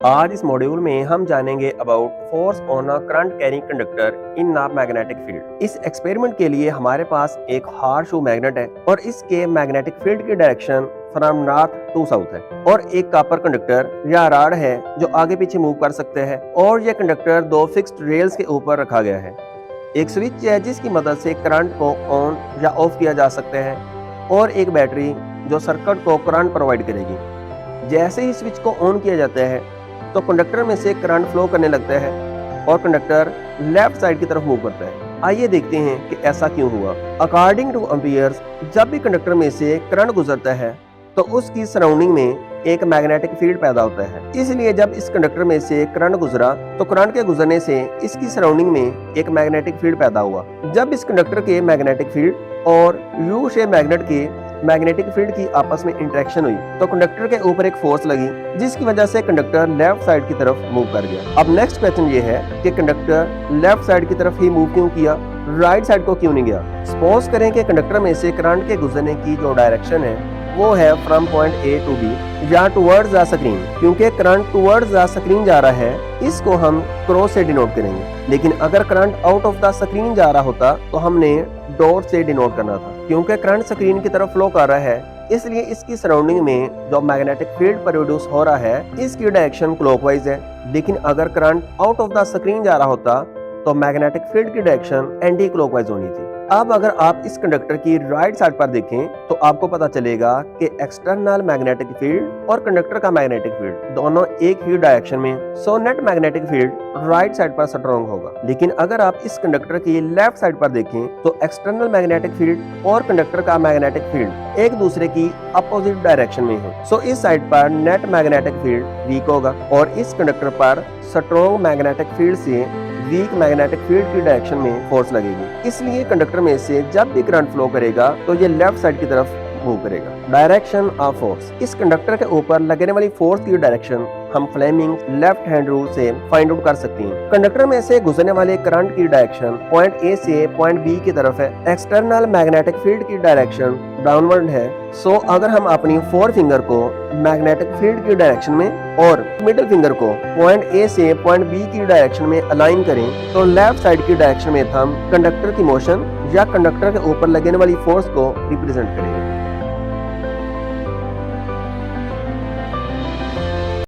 आज इस मॉड्यूल में हम जानेंगे about force on a current carrying conductor in a magnetic field. इस एक्सपेरिमेंट के लिए हमारे पास एक हार्ड शू मैग्नेट है और इसके मैग्नेटिक फील्ड की direction from north to south है और एक कॉपर कंडक्टर या रॉड है जो आगे पीछे मूव कर सकते हैं और यह कंडक्टर दो फिक्स्ड रेल्स के ऊपर रखा गया है। एक स्विच है जिसकी मदद से करंट को ऑन या ऑफ किया जा सकता है और एक बैटरी जो सर्किट को करंट प्रोवाइड करेगी। जैसे ही स्विच को ऑन किया जाता है तो कंडक्टर में से करंट फ्लो करने लगता है और कंडक्टर लेफ्ट साइड की तरफ मूव करता है। आइए देखते हैं कि ऐसा क्यों हुआ। अकॉर्डिंग टू एम्पियर्स, जब भी कंडक्टर में से करंट गुजरता है तो उसकी सराउंडिंग में एक मैग्नेटिक फील्ड पैदा होता है। इसलिए जब इस कंडक्टर में से करंट गुजरा तो करंट के गुजरने से इसकी सराउंडिंग में एक मैग्नेटिक फील्ड पैदा हुआ। जब इस कंडक्टर के मैग्नेटिक फील्ड और यू शेप मैग्नेट के मैग्नेटिक फील्ड की आपस में इंटरेक्शन हुई तो कंडक्टर के ऊपर एक फोर्स लगी जिसकी वजह से कंडक्टर लेफ्ट साइड की तरफ मूव कर गया। अब नेक्स्ट क्वेश्चन ये है कि कंडक्टर लेफ्ट साइड की तरफ ही मूव क्यों किया, राइट साइड को क्यों नहीं गया। सपोज करें कि कंडक्टर में से करंट के गुजरने की जो डायरेक्शन है वो है from point A to B या टुवर्ड्स द स्क्रीन। क्योंकि करंट टुवर्ड्स द स्क्रीन जा रहा है इसको हम क्रॉस से डिनोट करेंगे, लेकिन अगर current out of the screen जा रहा होता तो हमने डॉट से डिनोट करना था। क्योंकि करंट स्क्रीन की तरफ फ्लो कर रहा है इसलिए इसकी सराउंडिंग में जो मैग्नेटिक फील्ड प्रोड्यूस हो रहा है इसकी डायरेक्शन क्लॉकवाइज है। लेकिन अगर current out of the screen जा रहा होता तो मैग्नेटिक फील्ड की डायरेक्शन एंटी क्लॉकवाइज होनी थी। अब अगर आप इस कंडक्टर की राइट साइड पर देखें तो आपको पता चलेगा कि एक्सटर्नल मैग्नेटिक फील्ड और कंडक्टर का मैग्नेटिक फील्ड दोनों एक ही डायरेक्शन में, so net magnetic field right side पर स्ट्रॉन्ग होगा। लेकिन अगर आप इस कंडक्टर की लेफ्ट साइड पर देखें तो एक्सटर्नल मैग्नेटिक फील्ड और कंडक्टर का मैग्नेटिक फील्ड एक दूसरे की अपोजिट डायरेक्शन में है। सो इस साइड पर नेट मैग्नेटिक फील्ड वीक होगा और इस कंडक्टर पर स्ट्रॉन्ग मैग्नेटिक फील्ड से वीक मैग्नेटिक फील्ड की डायरेक्शन में फोर्स लगेगी। इसलिए कंडक्टर में से जब भी करंट फ्लो करेगा तो ये लेफ्ट साइड की तरफ मूव करेगा। डायरेक्शन ऑफ फोर्स, इस कंडक्टर के ऊपर लगने वाली फोर्स की डायरेक्शन हम फ्लेमिंग लेफ्ट हैंड रूल से फाइंड आउट कर सकते हैं। कंडक्टर में से गुजरने वाले करंट की डायरेक्शन पॉइंट ए से पॉइंट बी की तरफ है। एक्सटर्नल मैग्नेटिक फील्ड की डायरेक्शन डाउनवर्ड है। सो अगर हम अपनी फोर फिंगर को मैग्नेटिक फील्ड की डायरेक्शन में और मिडिल फिंगर को पॉइंट ए से पॉइंट बी की डायरेक्शन में अलाइन करें तो लेफ्ट साइड की डायरेक्शन में हम कंडक्टर की मोशन या कंडक्टर के ऊपर लगने वाली फोर्स को रिप्रेजेंट करेंगे।